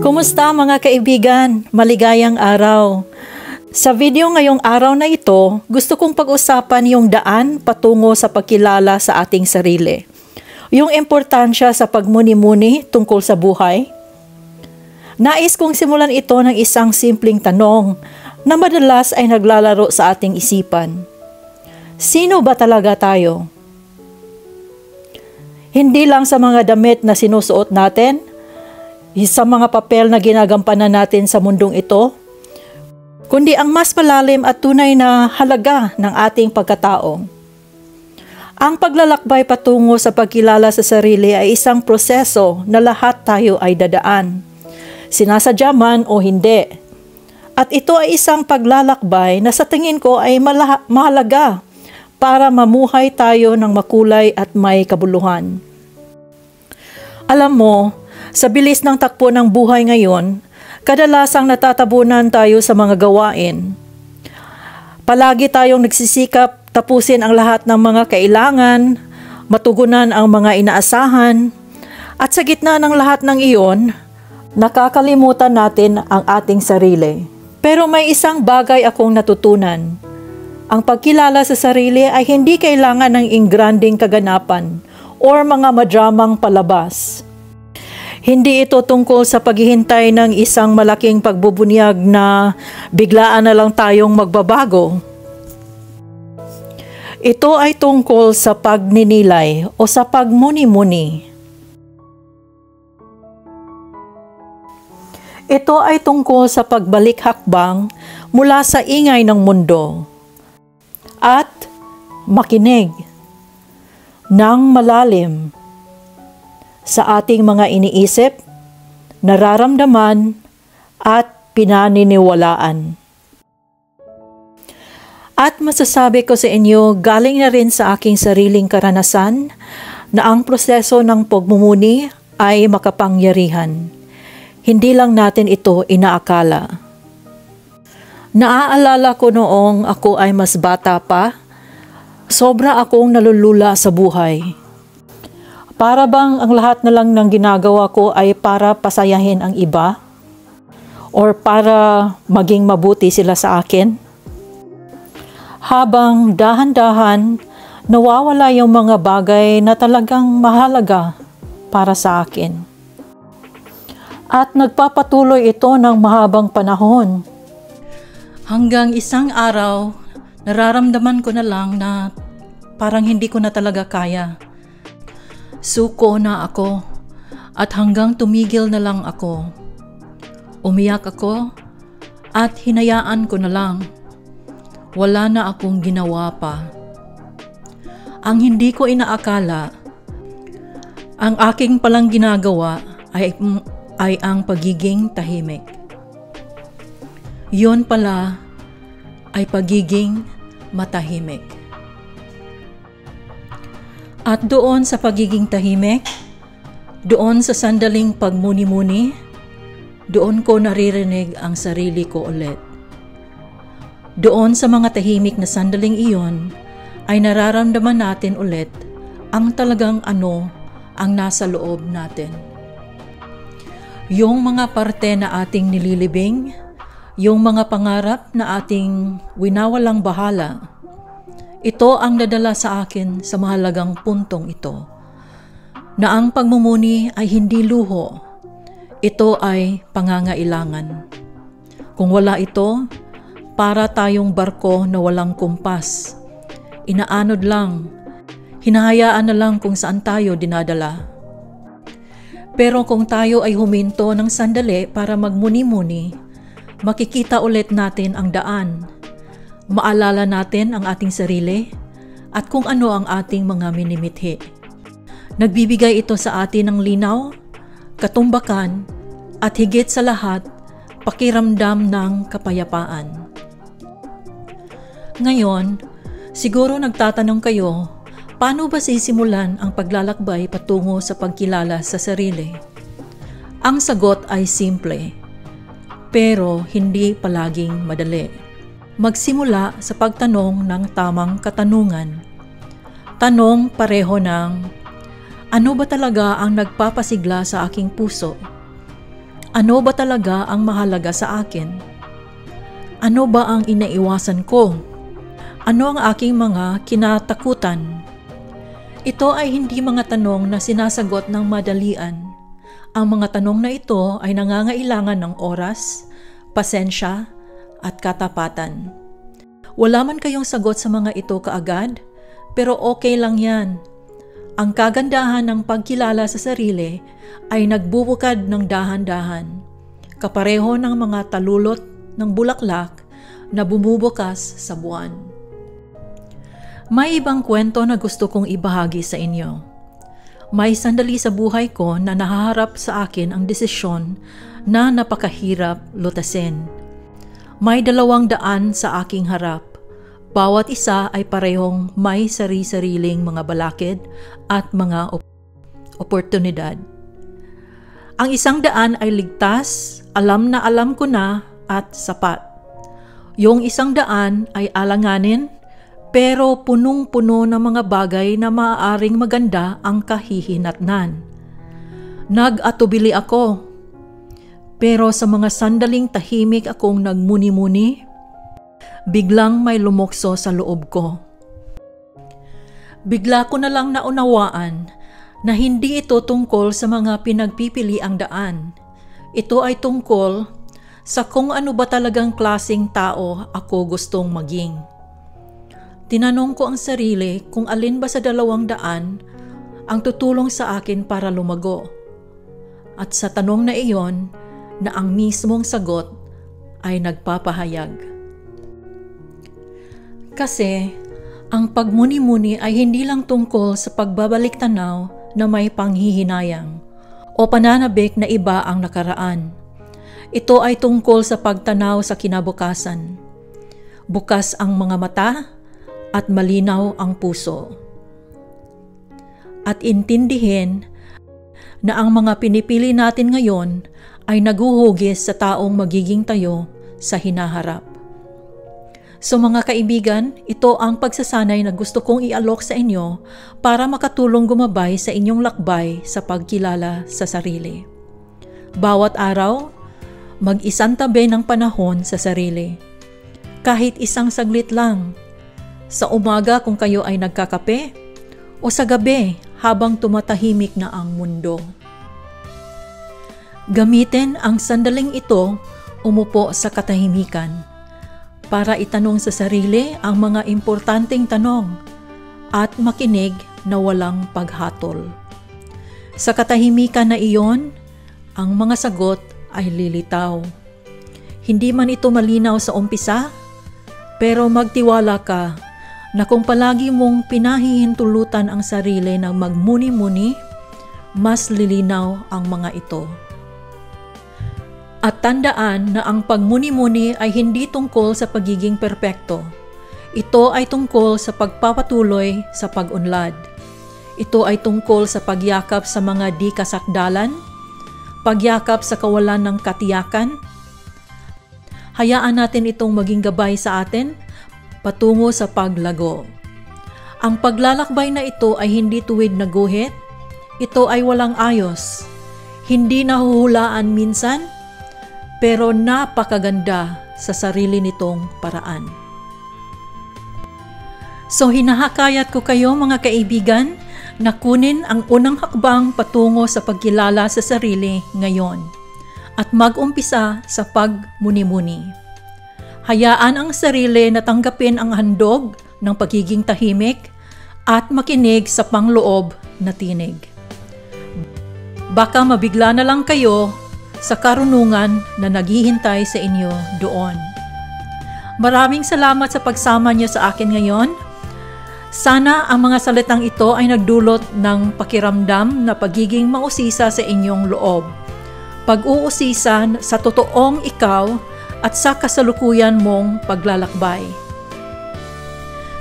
Kumusta mga kaibigan? Maligayang araw. Sa video ngayong araw na ito, gusto kong pag-usapan yung daan patungo sa pagkilala sa ating sarili. Yung importansya sa pagmuni-muni tungkol sa buhay. Nais kong simulan ito ng isang simpleng tanong na madalas ay naglalaro sa ating isipan. Sino ba talaga tayo? Hindi lang sa mga damit na sinusuot natin, sa mga papel na ginagampanan natin sa mundong ito, kundi ang mas malalim at tunay na halaga ng ating pagkatao. Ang paglalakbay patungo sa pagkilala sa sarili ay isang proseso na lahat tayo ay dadaan, sinasadya man o hindi. At ito ay isang paglalakbay na sa tingin ko ay mahalaga para mamuhay tayo ng makulay at may kabuluhan. Alam mo, sa bilis ng takbo ng buhay ngayon, kadalasang natatabunan tayo sa mga gawain. Palagi tayong nagsisikap tapusin ang lahat ng mga kailangan, matugunan ang mga inaasahan, at sa gitna ng lahat ng iyon, nakakalimutan natin ang ating sarili. Pero may isang bagay akong natutunan. Ang pagkilala sa sarili ay hindi kailangan ng ingranding kaganapan o mga madramang palabas. Hindi ito tungkol sa paghihintay ng isang malaking pagbubunyag na biglaan na lang tayong magbabago. Ito ay tungkol sa pagninilay o sa pagmuni-muni. Ito ay tungkol sa pagbalik hakbang mula sa ingay ng mundo at makinig ng malalim sa ating mga iniisip, nararamdaman, at pinaniniwalaan. At masasabi ko sa inyo, galing na rin sa aking sariling karanasan na ang proseso ng pagmumuni ay makapangyarihan. Hindi lang natin ito inaakala. Naaalala ko noong ako ay mas bata pa, sobra akong nalulula sa buhay. Para bang ang lahat na lang ng ginagawa ko ay para pasayahin ang iba? Or para maging mabuti sila sa akin? Habang dahan-dahan, nawawala yung mga bagay na talagang mahalaga para sa akin. At nagpapatuloy ito ng mahabang panahon. Hanggang isang araw, nararamdaman ko na lang na parang hindi ko na talaga kaya. Suko na ako at hanggang tumigil na lang ako. Umiyak ako at hinayaan ko na lang. Wala na akong ginawa pa. Ang hindi ko inaakala, ang aking palang ginagawa ay ang pagiging tahimik. Yun pala ay pagiging matahimik. At doon sa pagiging tahimik, doon sa sandaling pagmuni-muni, doon ko naririnig ang sarili ko ulit. Doon sa mga tahimik na sandaling iyon, ay nararamdaman natin ulit ang talagang ano ang nasa loob natin. Yung mga parte na ating nililibing, yung mga pangarap na ating winawalang bahala, ito ang dadala sa akin sa mahalagang puntong ito, na ang pagmumuni ay hindi luho, ito ay pangangailangan. Kung wala ito, para tayong barko na walang kumpas, inaanod lang, hinahayaan na lang kung saan tayo dinadala. Pero kung tayo ay huminto ng sandali para magmuni-muni, makikita ulit natin ang daan. Maalala natin ang ating sarili at kung ano ang ating mga minimithi. Nagbibigay ito sa atin ng linaw, katumbakan, at higit sa lahat, pakiramdam ng kapayapaan. Ngayon, siguro nagtatanong kayo, paano ba sisimulan ang paglalakbay patungo sa pagkilala sa sarili? Ang sagot ay simple, pero hindi palaging madali. Magsimula sa pagtanong ng tamang katanungan. Tanong pareho ng, ano ba talaga ang nagpapasigla sa aking puso? Ano ba talaga ang mahalaga sa akin? Ano ba ang inaiwasan ko? Ano ang aking mga kinatakutan? Ito ay hindi mga tanong na sinasagot ng madalian. Ang mga tanong na ito ay nangangailangan ng oras, pasensya, at katapatan. Wala man kayong sagot sa mga ito kaagad, pero okay lang yan. Ang kagandahan ng pagkilala sa sarili ay nagbubukad ng dahan-dahan, kapareho ng mga talulot ng bulaklak na bumubukas sa buwan. May ibang kwento na gusto kong ibahagi sa inyo. May sandali sa buhay ko na nahaharap sa akin ang desisyon na napakahirap lutasin. May 200 sa aking harap. Bawat isa ay parehong may sari-sariling mga balakid at mga oportunidad. Ang 100 ay ligtas, alam na alam ko na at sapat. Yung 100 ay alanganin, pero punong-puno ng mga bagay na maaaring maganda ang kahihinatnan. Nag-atubili ako, pero sa mga sandaling tahimik akong nagmuni-muni, biglang may lumukso sa loob ko. Bigla ko na lang naunawaan na hindi ito tungkol sa mga pinagpipiliang daan. Ito ay tungkol sa kung ano ba talagang klaseng tao ako gustong maging. Tinanong ko ang sarili kung alin ba sa 200 ang tutulong sa akin para lumago. At sa tanong na iyon, na ang mismong sagot ay nagpapahayag. Kasi, ang pagmuni-muni ay hindi lang tungkol sa pagbabalik tanaw na may panghihinayang o pananabik na iba ang nakaraan. Ito ay tungkol sa pagtanaw sa kinabukasan. Bukas ang mga mata at malinaw ang puso. At intindihin na ang mga pinipili natin ngayon ay naguhugis sa taong magiging tayo sa hinaharap. So mga kaibigan, ito ang pagsasanay na gusto kong ialok sa inyo para makatulong gumabay sa inyong lakbay sa pagkilala sa sarili. Bawat araw, mag-isang tabi ng panahon sa sarili. Kahit isang saglit lang. Sa umaga kung kayo ay nagkakape, o sa gabi habang tumatahimik na ang mundo. Gamitin ang sandaling ito, umupo sa katahimikan, para itanong sa sarili ang mga importanteng tanong at makinig na walang paghatol. Sa katahimikan na iyon, ang mga sagot ay lilitaw. Hindi man ito malinaw sa umpisa, pero magtiwala ka na kung palagi mong pinahihintulutan ang sarili ng magmuni-muni, mas lilinaw ang mga ito. At tandaan na ang pagmuni-muni ay hindi tungkol sa pagiging perpekto. Ito ay tungkol sa pagpapatuloy sa pag-unlad. Ito ay tungkol sa pagyakap sa mga di kasakdalan, pagyakap sa kawalan ng katiyakan. Hayaan natin itong maging gabay sa atin patungo sa paglago. Ang paglalakbay na ito ay hindi tuwid na guhit. Ito ay walang ayos. Hindi nahuhulaan minsan, pero napakaganda sa sarili nitong paraan. So hinahakayat ko kayo mga kaibigan na kunin ang unang hakbang patungo sa pagkilala sa sarili ngayon at mag-umpisa sa pagmuni-muni. Hayaan ang sarili na tanggapin ang handog ng pagiging tahimik at makinig sa pangloob na tinig. Baka mabigla na lang kayo sa karunungan na naghihintay sa inyo doon. Maraming salamat sa pagsama niyo sa akin ngayon. Sana ang mga salitang ito ay nagdulot ng pakiramdam na pagiging mausisa sa inyong loob. Pag-uusisa sa totoong ikaw at sa kasalukuyan mong paglalakbay.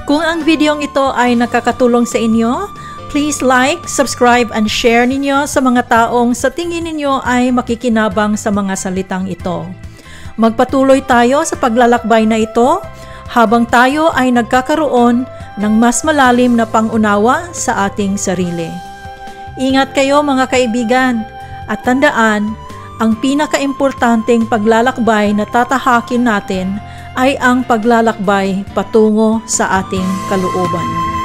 Kung ang videong ito ay nakakatulong sa inyo, please like, subscribe, and share ninyo sa mga taong sa tingin ninyo ay makikinabang sa mga salitang ito. Magpatuloy tayo sa paglalakbay na ito habang tayo ay nagkakaroon ng mas malalim na pangunawa sa ating sarili. Ingat kayo mga kaibigan at tandaan, ang pinakaimportanteng paglalakbay na tatahakin natin ay ang paglalakbay patungo sa ating kalooban.